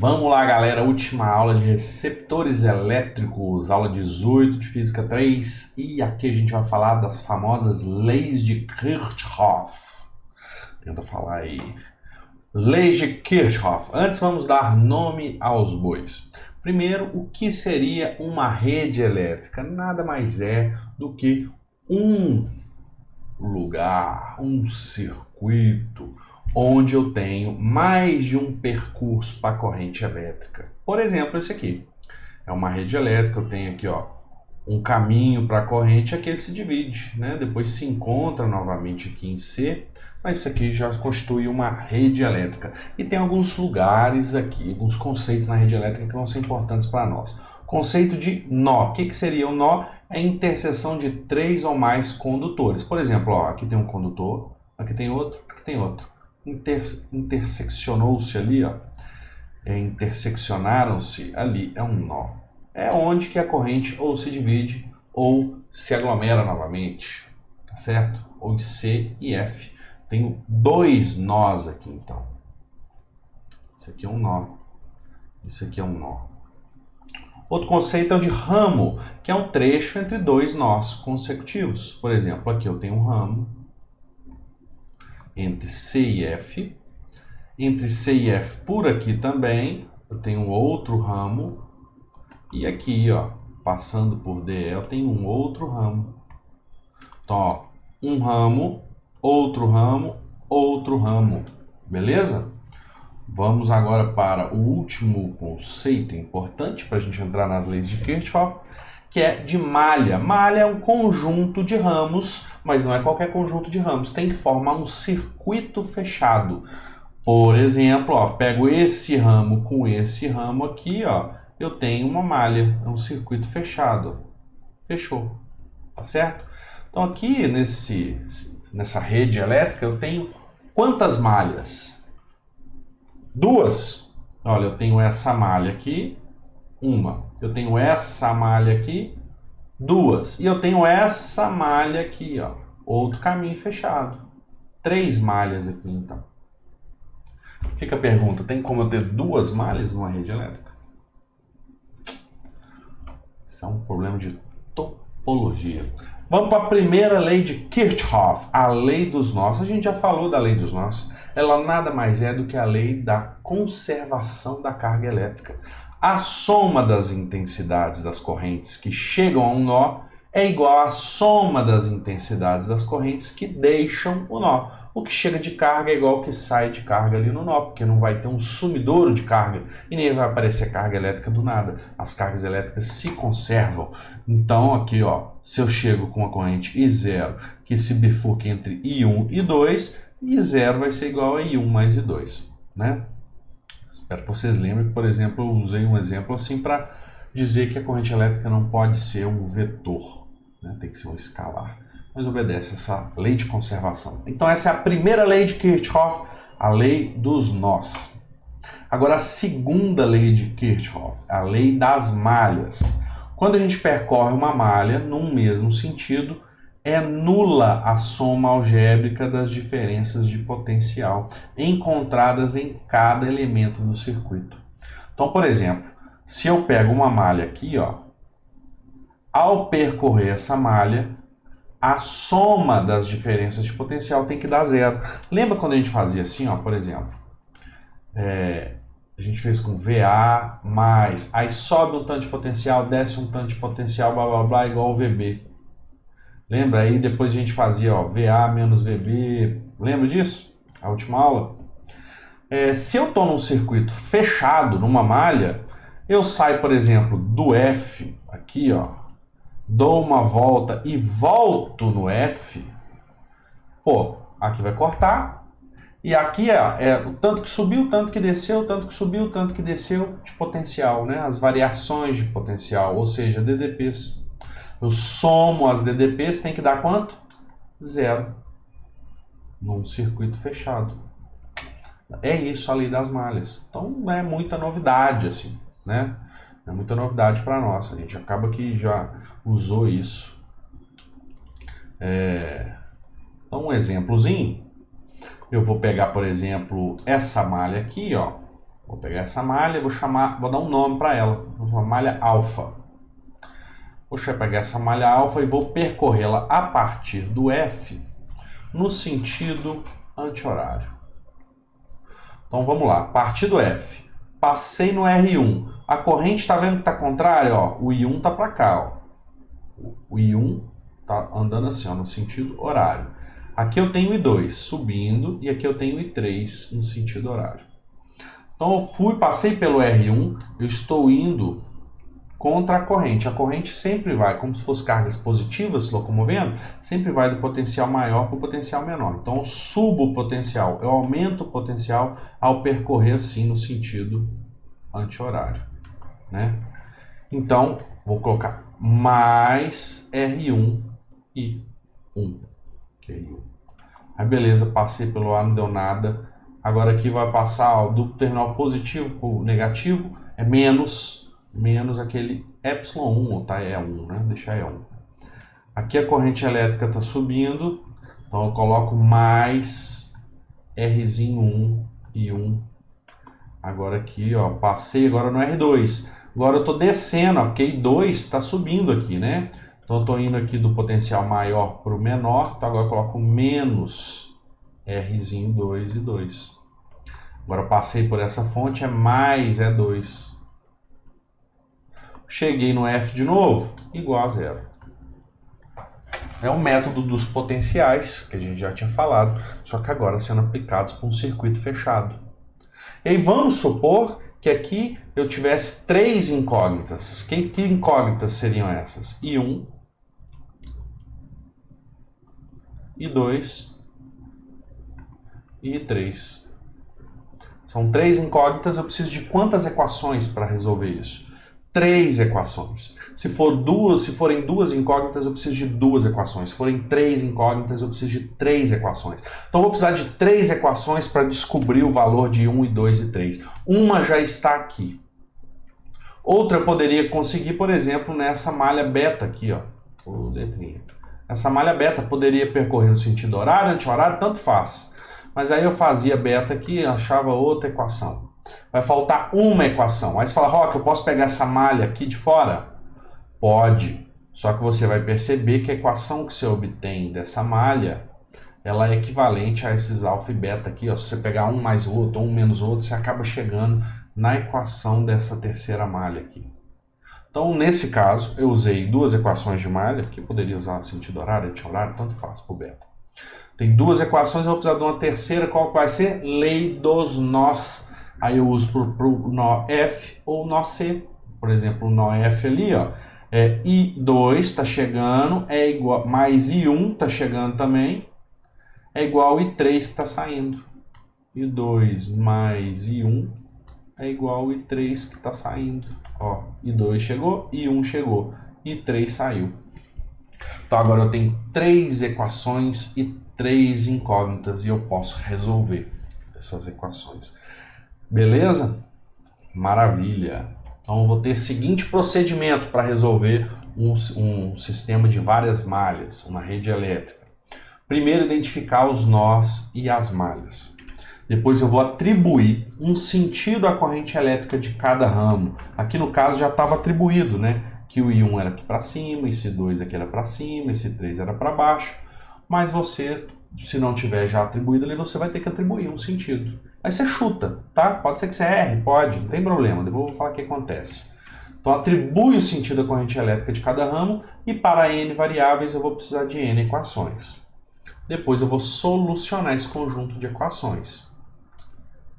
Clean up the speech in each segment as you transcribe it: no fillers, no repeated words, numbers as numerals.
Vamos lá, galera, última aula de receptores elétricos, aula 18 de Física 3, e aqui a gente vai falar das famosas leis de Kirchhoff. Tenta falar aí. Leis de Kirchhoff. Antes vamos dar nome aos bois. Primeiro, o que seria uma rede elétrica? Nada mais é do que um lugar, um circuito, onde eu tenho mais de um percurso para a corrente elétrica. Por exemplo, esse aqui é uma rede elétrica, eu tenho aqui um caminho para a corrente, aqui ele se divide, né? Depois se encontra novamente aqui em C, mas isso aqui já constitui uma rede elétrica. E tem alguns lugares aqui, alguns conceitos na rede elétrica que vão ser importantes para nós. Conceito de nó. O que seria o nó? É a interseção de 3 ou mais condutores. Por exemplo, aqui tem um condutor, aqui tem outro, aqui tem outro. Interseccionou-se ali, interseccionaram-se ali, é um nó. É onde que a corrente ou se divide ou se aglomera novamente, tá certo? Ou de C e F. Tenho 2 nós aqui, então. Isso aqui é um nó. Isso aqui é um nó. Outro conceito é o de ramo, que é um trecho entre 2 nós consecutivos. Por exemplo, aqui eu tenho um ramo entre C e F. Entre C e F por aqui também, eu tenho outro ramo. E aqui, passando por DE, eu tenho um outro ramo. Então, um ramo, outro ramo, outro ramo. Beleza? Vamos agora para o último conceito importante para a gente entrar nas leis de Kirchhoff, que é de malha. Malha é um conjunto de ramos, mas não é qualquer conjunto de ramos, tem que formar um circuito fechado. Por exemplo, pego esse ramo com esse ramo aqui, eu tenho uma malha, é um circuito fechado. Fechou, tá certo? Então aqui nessa rede elétrica eu tenho quantas malhas? 2. Olha, eu tenho essa malha aqui, uma. Eu tenho essa malha aqui, 2. E eu tenho essa malha aqui, outro caminho fechado. 3 malhas aqui, então. Fica a pergunta, tem como eu ter 2 malhas numa rede elétrica? Isso é um problema de topologia. Vamos para a primeira lei de Kirchhoff, a lei dos nós. A gente já falou da lei dos nós. Ela nada mais é do que a lei da conservação da carga elétrica. A soma das intensidades das correntes que chegam a um nó é igual à soma das intensidades das correntes que deixam o nó. O que chega de carga é igual ao que sai de carga ali no nó, porque não vai ter um sumidouro de carga e nem vai aparecer carga elétrica do nada. As cargas elétricas se conservam. Então aqui, se eu chego com uma corrente I0 que se bifurca entre I1 e 2, I0 vai ser igual a I1 mais I2, né? Espero que vocês lembrem que, por exemplo, eu usei um exemplo assim para dizer que a corrente elétrica não pode ser um vetor, né? Tem que ser um escalar. Mas obedece essa lei de conservação. Então essa é a primeira lei de Kirchhoff, a lei dos nós. Agora a segunda lei de Kirchhoff, a lei das malhas. Quando a gente percorre uma malha num mesmo sentido, é nula a soma algébrica das diferenças de potencial encontradas em cada elemento do circuito. Então, por exemplo, se eu pego uma malha aqui, ao percorrer essa malha, a soma das diferenças de potencial tem que dar 0. Lembra quando a gente fazia assim, por exemplo? A gente fez com VA mais, aí sobe um tanto de potencial, desce um tanto de potencial, blá blá blá, igual ao VB. Lembra? Aí depois a gente fazia VA menos VB. Lembra disso? A última aula? Se eu estou num circuito fechado, numa malha, eu saio, por exemplo, do F, aqui, dou uma volta e volto no F, aqui vai cortar, e aqui é o tanto que subiu, o tanto que desceu, o tanto que subiu, o tanto que desceu de potencial, né? As variações de potencial, ou seja, DDPs. Eu somo as DDPs, tem que dar quanto? 0. Num circuito fechado. É isso a lei das malhas. Então não é muita novidade, assim, né? É muita novidade para nós. A gente acaba que já usou isso. Então, um exemplozinho. Eu vou pegar, por exemplo, essa malha aqui, Vou pegar essa malha, vou dar um nome para ela, vou chamar malha alfa. Vou pegar essa malha alfa e vou percorrê-la a partir do F no sentido anti-horário. Então vamos lá, a partir do F, passei no R1, a corrente está vendo que está contrária, ó, o I1 está para cá, ó. O I1 está andando assim, ó, no sentido horário. Aqui eu tenho o I2 subindo e aqui eu tenho o I3 no sentido horário. Então eu passei pelo R1, eu estou indo contra a corrente sempre vai, como se fossem cargas positivas se locomovendo, sempre vai do potencial maior para o potencial menor. Então eu subo o potencial, eu aumento o potencial ao percorrer assim no sentido anti-horário, né? Então vou colocar mais R1 e 1, que é I1. Aí beleza, passei pelo A, não deu nada. Agora aqui vai passar, ó, do terminal positivo para o negativo, é menos aquele ε1, tá? É 1, né? Deixar é 1. Aqui a corrente elétrica está subindo, então eu coloco mais Rzinho 1 e 1. Agora aqui, ó, passei agora no R2. Agora eu estou descendo, ó, porque I2 está subindo aqui, né? Então eu estou indo aqui do potencial maior para o menor, então agora eu coloco menos Rzinho 2 e 2. Agora eu passei por essa fonte, é mais E2. Cheguei no F de novo, igual a zero. É o método dos potenciais, que a gente já tinha falado, só que agora sendo aplicados para um circuito fechado. E aí vamos supor que aqui eu tivesse 3 incógnitas. Que incógnitas seriam essas? I1, I2 e I3. São 3 incógnitas, eu preciso de quantas equações para resolver isso? 3 equações. Se forem 2 incógnitas, eu preciso de 2 equações. Se forem 3 incógnitas, eu preciso de 3 equações. Então eu vou precisar de 3 equações para descobrir o valor de 1, 2 e 3. Uma já está aqui. Outra eu poderia conseguir, por exemplo, nessa malha beta aqui, ó. Essa malha beta poderia percorrer no sentido horário, anti-horário, tanto faz. Mas aí eu fazia beta aqui e achava outra equação. Vai faltar uma equação. Aí você fala, Roque, eu posso pegar essa malha aqui de fora? Pode. Só que você vai perceber que a equação que você obtém dessa malha, ela é equivalente a esses alfa e beta aqui. Ó. Se você pegar um mais o outro, ou um menos o outro, você acaba chegando na equação dessa terceira malha aqui. Então, nesse caso, eu usei 2 equações de malha, que poderia usar sentido horário, anti-horário, tanto faz para o beta. Tem 2 equações, eu vou precisar de uma terceira, qual vai ser? Lei dos nós. Aí eu uso para o nó F ou nó C. Por exemplo, o nó F ali, ó, I2 está chegando, é igual, mais I1 está chegando também, é igual a I3 que está saindo. I2 mais I1 é igual ao I3 que está saindo. Ó, I2 chegou, I1 chegou, I3 saiu. Então agora eu tenho 3 equações e 3 incógnitas e eu posso resolver essas equações. Beleza? Maravilha! Então eu vou ter o seguinte procedimento para resolver um sistema de várias malhas, uma rede elétrica. Primeiro, identificar os nós e as malhas. Depois eu vou atribuir um sentido à corrente elétrica de cada ramo. Aqui no caso já estava atribuído, né? Que o I1 era aqui para cima, esse 2 aqui era para cima, esse 3 era para baixo. Mas você, se não tiver já atribuído ali, você vai ter que atribuir um sentido. Aí você chuta, tá? Pode ser que você erre, pode, não tem problema. Depois eu vou falar o que acontece. Então atribui o sentido à corrente elétrica de cada ramo e para N variáveis eu vou precisar de N equações. Depois eu vou solucionar esse conjunto de equações.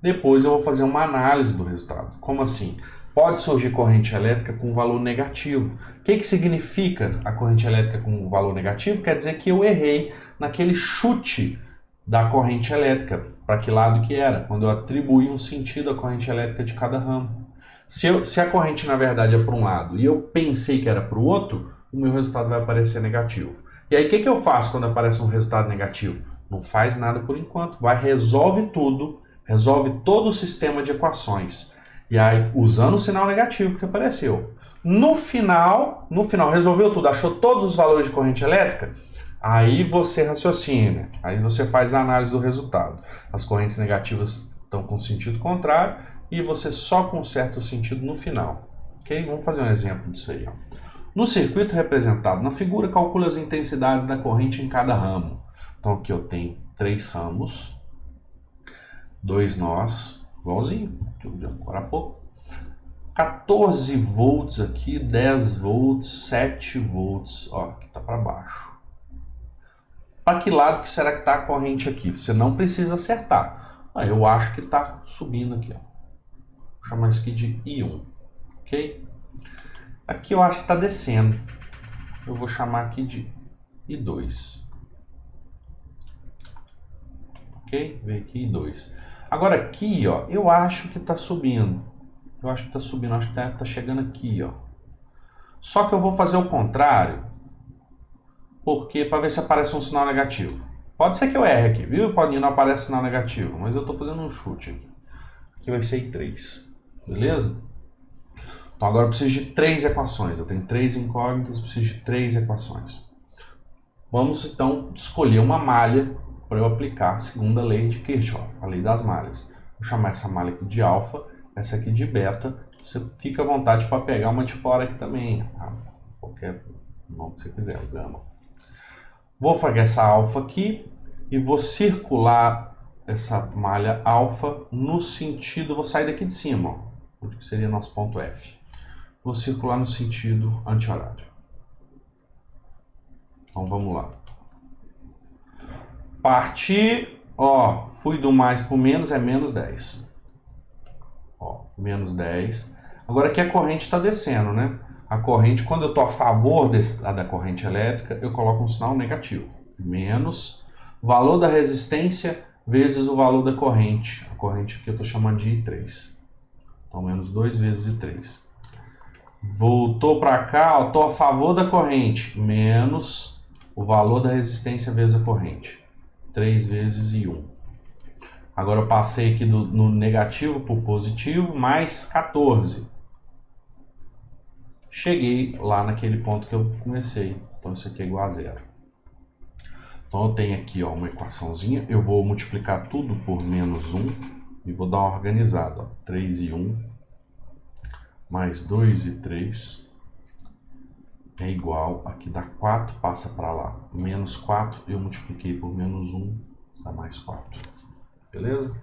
Depois eu vou fazer uma análise do resultado. Como assim? Pode surgir corrente elétrica com valor negativo. O que significa a corrente elétrica com valor negativo? Quer dizer que eu errei naquele chute da corrente elétrica. Para que lado que era? Quando eu atribuí um sentido à corrente elétrica de cada ramo. Se a corrente na verdade é para um lado e eu pensei que era para o outro, o meu resultado vai aparecer negativo. E aí o que eu faço quando aparece um resultado negativo? Não faz nada por enquanto. Resolve tudo, resolve todo o sistema de equações. E aí, usando o sinal negativo que apareceu. No final, resolveu tudo, achou todos os valores de corrente elétrica? Aí você raciocina, aí você faz a análise do resultado. As correntes negativas estão com sentido contrário e você só conserta o sentido no final. Ok? Vamos fazer um exemplo disso aí. Ó. No circuito representado na figura, calcula as intensidades da corrente em cada ramo. Então aqui eu tenho 3 ramos, 2 nós, igualzinho, agora há pouco. 14 volts aqui, 10 volts, 7 volts, ó, aqui está para baixo. Para que lado que será que está a corrente aqui? Você não precisa acertar. Eu acho que está subindo aqui, ó. Vou chamar isso aqui de I1, ok? Aqui eu acho que está descendo. Eu vou chamar aqui de I2. Ok? Vem aqui I2. Agora aqui, ó, eu acho que está subindo. Eu acho que está subindo, acho que está chegando aqui, ó. Só que eu vou fazer o contrário, porque para ver se aparece um sinal negativo. Pode ser que eu erre aqui, viu? Pode não aparece sinal negativo, mas eu estou fazendo um chute aqui. Aqui vai ser I3, beleza? Então agora eu preciso de 3 equações. Eu tenho 3 incógnitas, preciso de 3 equações. Vamos então escolher uma malha para eu aplicar a segunda lei de Kirchhoff, a lei das malhas. Vou chamar essa malha aqui de alfa, essa aqui de beta. Você fica à vontade para pegar uma de fora aqui também, tá? Qualquer nome que você quiser, o gama. Vou fazer essa alfa aqui e vou circular essa malha alfa no sentido, vou sair daqui de cima, ó, onde que seria nosso ponto F. Vou circular no sentido anti-horário. Então vamos lá. Partir, ó, fui do mais para o menos, é menos 10. Ó, menos 10. Agora aqui a corrente está descendo, né? A corrente, quando eu estou a favor da corrente elétrica, eu coloco um sinal negativo. Menos valor da resistência vezes o valor da corrente. A corrente aqui eu estou chamando de I3. Então, menos 2 vezes I3. Voltou para cá, estou a favor da corrente. Menos o valor da resistência vezes a corrente. 3 vezes I1. Agora eu passei aqui no negativo para o positivo, mais 14. Cheguei lá naquele ponto que eu comecei. Então isso aqui é igual a 0. Então eu tenho aqui, ó, uma equaçãozinha. Eu vou multiplicar tudo por menos 1 e vou dar uma organizada. Ó. 3 e 1 mais 2 e 3 é igual, aqui dá 4, passa para lá. Menos 4 eu multipliquei por menos 1, dá mais 4. Beleza?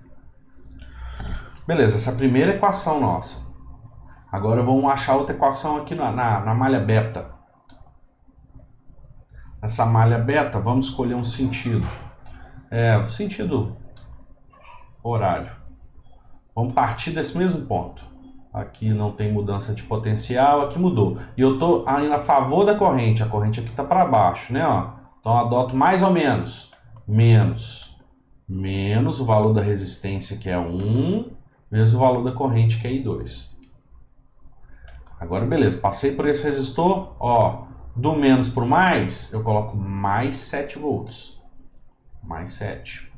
Beleza, essa é a primeira equação nossa. Agora vamos achar outra equação aqui na malha beta. Nessa malha beta, vamos escolher um sentido. O sentido horário. Vamos partir desse mesmo ponto. Aqui não tem mudança de potencial, aqui mudou. E eu estou indo a favor da corrente. A corrente aqui está para baixo, né? Ó. Então eu adoto mais ou menos. Menos o valor da resistência, que é 1, vezes o valor da corrente, que é I2. Agora, beleza. Passei por esse resistor, ó. Do menos para o mais, eu coloco mais 7 volts. Mais 7.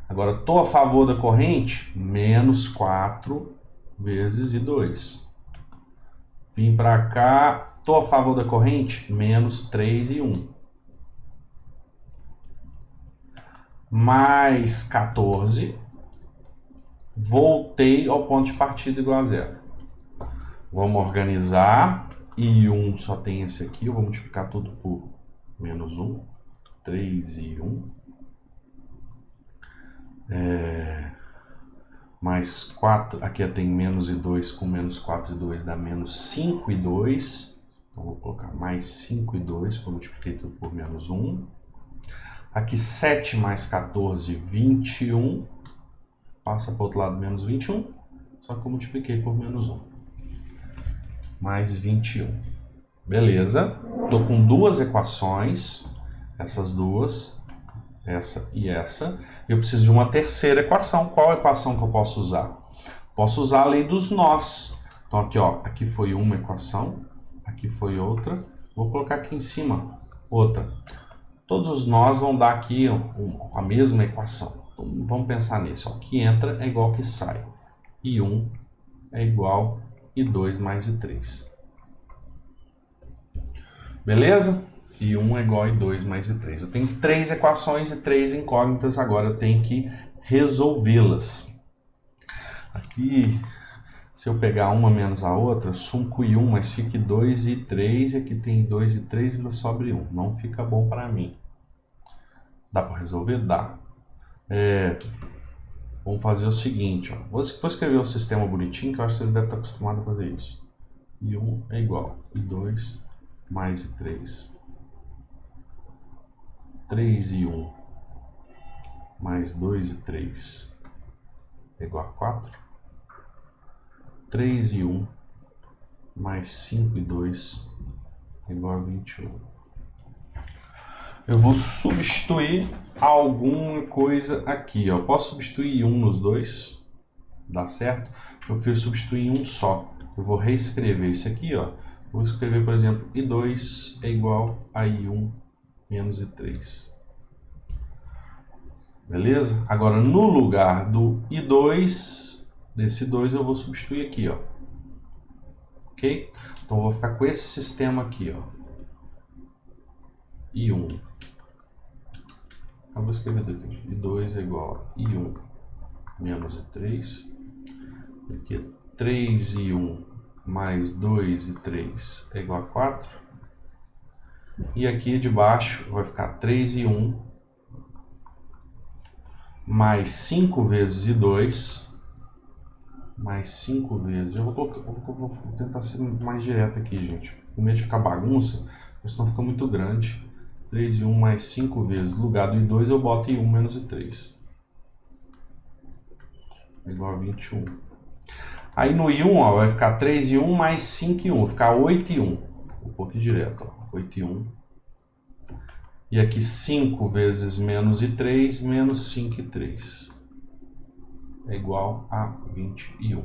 Agora, estou a favor da corrente, menos 4 vezes I2. Vim para cá, estou a favor da corrente, menos 3 e 1. Mais 14, voltei ao ponto de partida igual a 0. Vamos organizar, I1 só tem esse aqui, eu vou multiplicar tudo por menos 1, 3 e 1. Mais 4, aqui eu tenho menos I2 com menos 4 e 2 dá menos 5 e 2. Então vou colocar mais 5 e 2, porque eu multipliquei tudo por menos 1. Aqui 7 mais 14, 21. Passa para o outro lado menos 21. Só que eu multipliquei por menos 1. Mais 21. Beleza. Estou com duas equações. Essas duas. Essa e essa. Eu preciso de uma terceira equação. Qual equação que eu posso usar? Posso usar a lei dos nós. Então aqui, ó, aqui foi uma equação. Aqui foi outra. Vou colocar aqui em cima outra. Todos os nós vão dar aqui a mesma equação. Então, vamos pensar nisso. O que entra é igual ao que sai. I1 é igual a I2 mais I3. Beleza? I1 é igual a I2 mais I3. Eu tenho 3 equações e 3 incógnitas. Agora eu tenho que resolvê-las. Aqui, se eu pegar uma menos a outra, sumo com I1, mas fique 2 e 3, e aqui tem 2 e 3 e ainda sobra 1. Não fica bom para mim. Dá para resolver? Dá. Vamos fazer o seguinte, ó. Vou escrever o sistema bonitinho, que eu acho que vocês devem estar acostumados a fazer isso. I1 é igual a I2 mais I3. 3 e 1 mais 2 e 3 é igual a 4. 3 e 1 mais 5 e 2 é igual a 21. Eu vou substituir alguma coisa aqui, ó. Posso substituir 1 nos dois? Dá certo? Eu prefiro substituir em um só. Eu vou reescrever isso aqui, ó. Vou escrever, por exemplo, I2 é igual a I1 menos I3. Beleza? Agora, no lugar do I2, desse 2, eu vou substituir aqui, ó. Ok? Então, eu vou ficar com esse sistema aqui, ó. I1. Eu vou escrever aqui. I2 é igual a I1 menos I3. Aqui, 3 e 1 mais 2 e 3 é igual a 4. E aqui de baixo vai ficar 3 e 1 mais 5 vezes I2 mais 5 vezes. Eu vou tentar ser mais direto aqui, gente. Com medo de ficar bagunça, senão fica muito grande. 3 e 1 mais 5 vezes. No lugar do I2 eu boto I1 menos I3. É igual a 21. Aí no I1, ó, vai ficar 3 e 1 mais 5 e 1. Vai ficar 8 e 1. Vou pôr aqui direto, ó. 8 e 1. E aqui 5 vezes menos I3 menos 5 e 3. É igual a 21.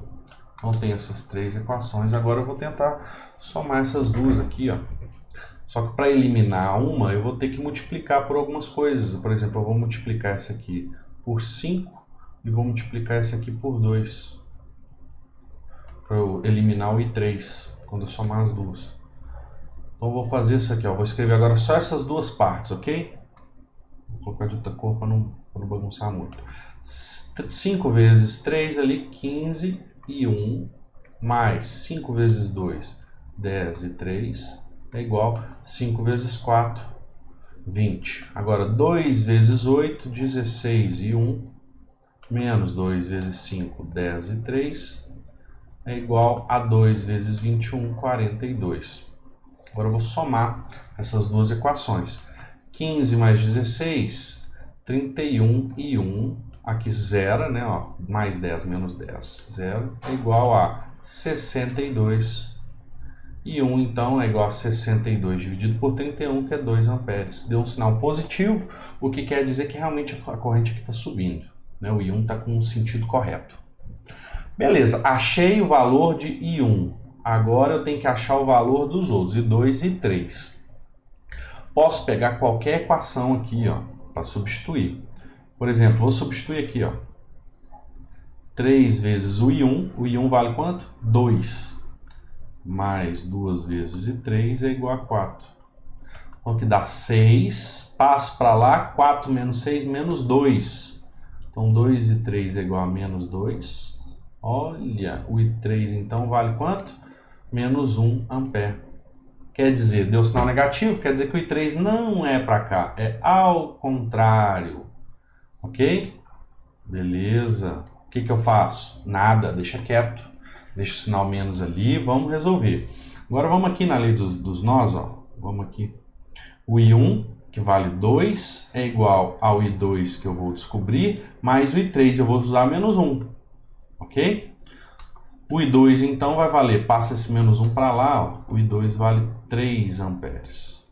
Então tem essas três equações. Agora eu vou tentar somar essas duas aqui, ó. Só que para eliminar uma, eu vou ter que multiplicar por algumas coisas. Por exemplo, eu vou multiplicar essa aqui por 5 e vou multiplicar essa aqui por 2. Para eu eliminar o I3, quando eu somar as duas. Então eu vou fazer isso aqui, ó. Vou escrever agora só essas duas partes, ok? Vou colocar de outra cor para não bagunçar muito. 5 vezes 3 ali, 15 e 1, mais 5 vezes 2, 10 e 3, é igual a 5 vezes 4, 20. Agora 2 vezes 8, 16 e 1, menos 2 vezes 5, 10 e 3, é igual a 2 vezes 21, 42. Agora eu vou somar essas duas equações. 15 mais 16, 31 e 1, aqui 0, né? Ó, mais 10 menos 10, 0, é igual a 62. E 1, então, é igual a 62 dividido por 31, que é 2 amperes. Deu um sinal positivo, o que quer dizer que realmente a corrente aqui está subindo, né? O I1 está com o sentido correto. Beleza, achei o valor de I1. Agora eu tenho que achar o valor dos outros, I2 e I3. Posso pegar qualquer equação aqui, ó, para substituir. Por exemplo, vou substituir aqui, ó. 3 vezes o I1 vale quanto? 2. Mais 2 vezes I3 é igual a 4. Então aqui dá 6, passo para lá, 4 menos 6, menos 2. Então 2 e 3 é igual a menos 2. Olha, o I3 então vale quanto? Menos 1 ampere. Quer dizer, deu sinal negativo, quer dizer que o I3 não é para cá, é ao contrário. Ok? Beleza. O que eu faço? Nada, deixa quieto. Deixa o sinal menos ali, vamos resolver. Agora vamos aqui na lei dos nós, ó. Vamos aqui. O I1, que vale 2, é igual ao I2 que eu vou descobrir, mais o I3 eu vou usar menos 1. Ok? O I2 então vai valer, passa esse menos 1 para lá, ó. O I2 vale 3 amperes.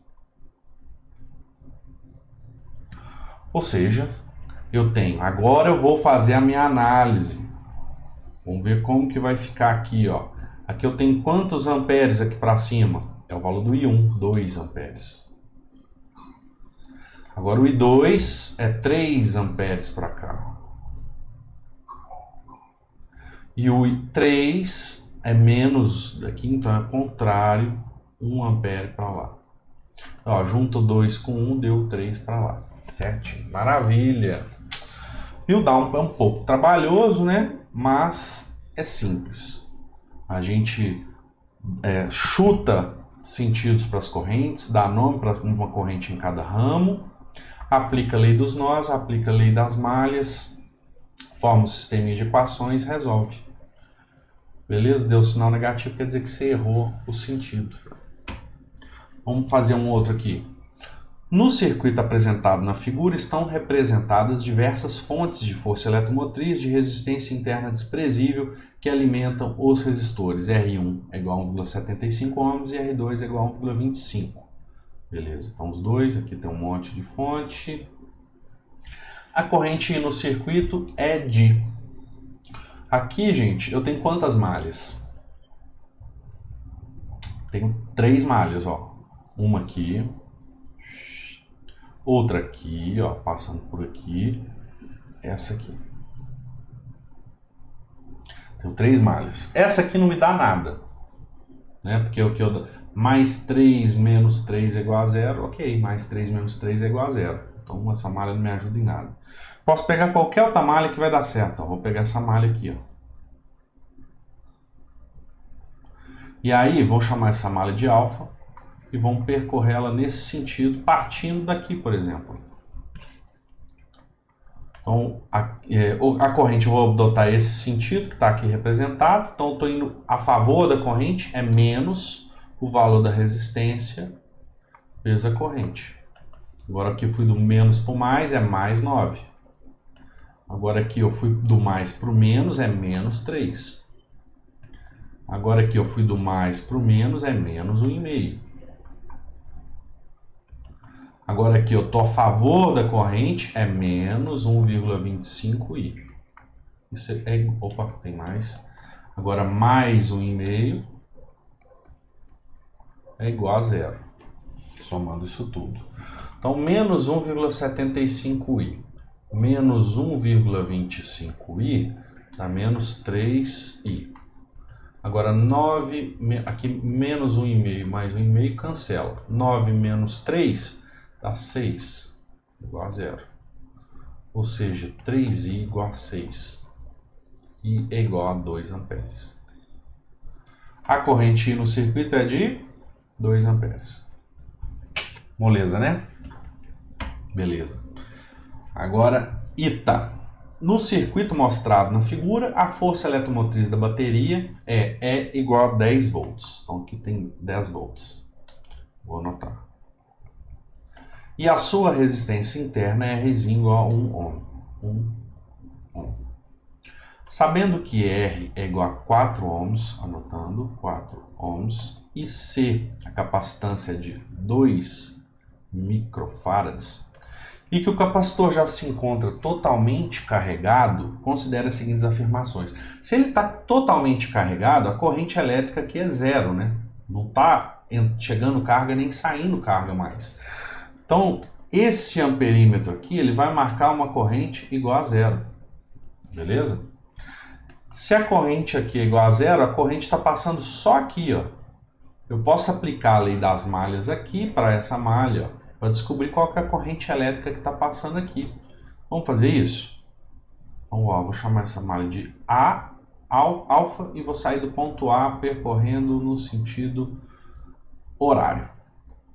Ou seja, eu tenho, agora eu vou fazer a minha análise. Vamos ver como que vai ficar aqui, ó. Aqui eu tenho quantos amperes aqui para cima? É o valor do I1, 2 amperes. Agora o I2 é 3 amperes para cá. E o I3 é menos daqui, então é contrário, 1 ampere para lá. Ó, junto 2 com 1, deu 3 para lá. Certinho, maravilha. Viu? É um pouco trabalhoso, né? Mas é simples. A gente chuta sentidos para as correntes, dá nome para uma corrente em cada ramo, aplica a lei dos nós, aplica a lei das malhas, forma um sistema de equações e resolve. Beleza? Deu sinal negativo, quer dizer que você errou o sentido. Vamos fazer um outro aqui. No circuito apresentado na figura estão representadas diversas fontes de força eletromotriz de resistência interna desprezível que alimentam os resistores. R1 é igual a 1,75 ohms e R2 é igual a 1,25. Beleza, então os dois, aqui tem um monte de fonte. A corrente no circuito é de... Aqui, gente, eu tenho quantas malhas? Tenho 3 malhas, ó. Uma aqui, outra aqui, ó, passando por aqui, essa aqui. Tenho 3 malhas. Essa aqui não me dá nada, né? Porque o que eu... Mais 3 menos 3 é igual a 0, ok. Mais 3 menos 3 é igual a 0. Então essa malha não me ajuda em nada. Posso pegar qualquer outra malha que vai dar certo. Ó. Vou pegar essa malha aqui, ó. E aí, vou chamar essa malha de alfa e vamos percorrer ela nesse sentido, partindo daqui, por exemplo. Então, a corrente, eu vou adotar esse sentido que está aqui representado. Então, eu estou indo a favor da corrente, é menos o valor da resistência vezes a corrente. Agora aqui eu fui do menos para o mais, é mais 9. Agora aqui eu fui do mais para o menos, é menos 3. Agora aqui eu fui do mais para o menos, é menos 1,5. Agora aqui eu estou a favor da corrente, é menos 1,25i. Isso é... Opa, tem mais. Agora mais 1,5 é igual a 0. Somando isso tudo. Então, menos 1,75i. Menos 1,25i dá menos 3i. Agora, 9, aqui menos 1,5 mais 1,5 cancela. 9 menos 3 dá 6, igual a 0. Ou seja, 3i igual a 6. I é igual a 2 amperes. A corrente no circuito é de 2 amperes. Moleza, né? Beleza. Agora, ITA. No circuito mostrado na figura, a força eletromotriz da bateria é igual a 10 volts. Então aqui tem 10 volts. Vou anotar. E a sua resistência interna é R igual a 1 ohm. 1 ohm. Sabendo que R é igual a 4 ohms, anotando 4 ohms, e C, a capacitância de 2 microfarads, e que o capacitor já se encontra totalmente carregado, considere as seguintes afirmações. Se ele está totalmente carregado, a corrente elétrica aqui é 0, né? Não está chegando carga nem saindo carga mais. Então, esse amperímetro aqui, ele vai marcar uma corrente igual a 0. Beleza? Se a corrente aqui é igual a 0, a corrente está passando só aqui, ó. Eu posso aplicar a lei das malhas aqui para essa malha, ó, para descobrir qual que é a corrente elétrica que está passando aqui. Vamos fazer isso? Então, ó, vou chamar essa malha de alfa e vou sair do ponto A percorrendo no sentido horário.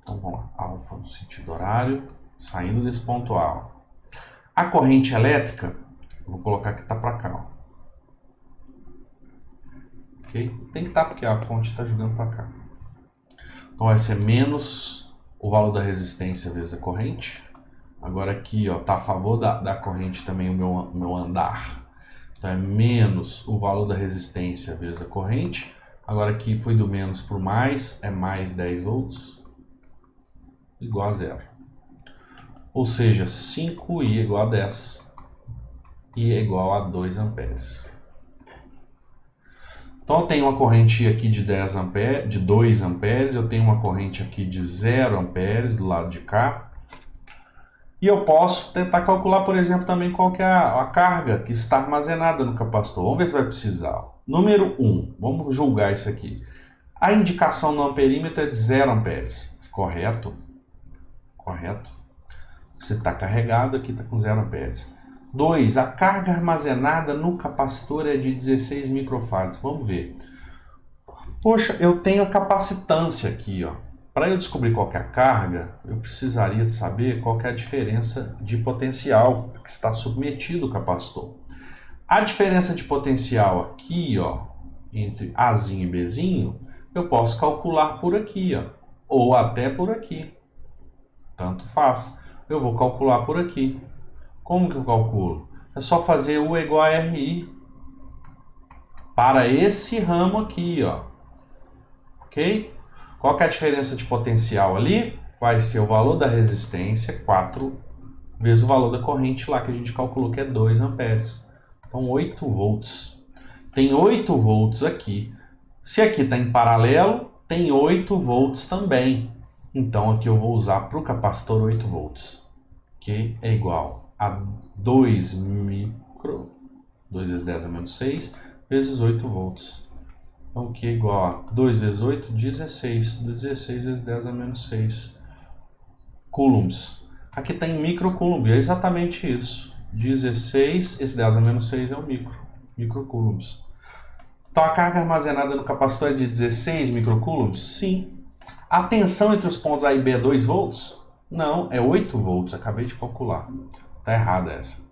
Então vamos lá, alfa no sentido horário, saindo desse ponto A. Ó. A corrente elétrica, eu vou colocar que está para cá. Ó. Okay? Tem que estar porque a fonte está jogando para cá. Então vai ser menos o valor da resistência vezes a corrente. Agora aqui está a favor da corrente também o meu andar. Então é menos o valor da resistência vezes a corrente. Agora aqui foi do menos para o mais, é mais 10 volts. Igual a 0. Ou seja, 5i é igual a 10. I é igual a 2 amperes. Então eu tenho uma corrente aqui de 2 amperes, eu tenho uma corrente aqui de 0 amperes do lado de cá. E eu posso tentar calcular, por exemplo, também qual que é a carga que está armazenada no capacitor. Vamos ver se vai precisar. Número 1, vamos julgar isso aqui. A indicação no amperímetro é de 0 amperes, correto? Correto. Você está carregado, aqui está com 0 amperes. 2. A carga armazenada no capacitor é de 16 microfarads. Vamos ver. Poxa, eu tenho a capacitância aqui, ó. Para eu descobrir qual que é a carga, eu precisaria saber qual que é a diferença de potencial que está submetido ao capacitor. A diferença de potencial aqui, ó, entre Azinho e Bzinho, eu posso calcular por aqui, ó, ou até por aqui. Tanto faz. Eu vou calcular por aqui. Como que eu calculo? É só fazer U igual a RI para esse ramo aqui, ó. Ok? Qual que é a diferença de potencial ali? Vai ser o valor da resistência, 4, vezes o valor da corrente lá, que a gente calculou que é 2 amperes. Então, 8 volts. Tem 8 volts aqui. Se aqui está em paralelo, tem 8 volts também. Então, aqui eu vou usar para o capacitor 8 volts, que é igual a 2 micro, 2 vezes 10 a menos 6, vezes 8 volts. Então, que é igual a 2 vezes 8, 16. 16 vezes 10 a menos 6 coulombs. Aqui está em microcoulomb, é exatamente isso. 16, esse 10 a menos 6 é o microcoulombs. Então, a carga armazenada no capacitor é de 16 microcoulombs? Sim. A tensão entre os pontos A e B é 2 volts? Não, é 8 volts, acabei de calcular. Está errada essa.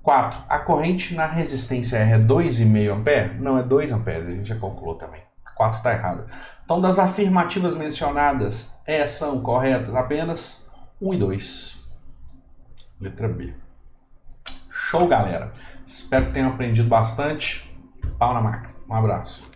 4. A corrente na resistência R é 2,5 ampere? Não, é 2 amperes, a gente já calculou também. 4 está errado. Então, das afirmativas mencionadas, são corretas apenas 1 e 2. Letra B. Show, galera. Espero que tenham aprendido bastante. Pau na máquina. Um abraço.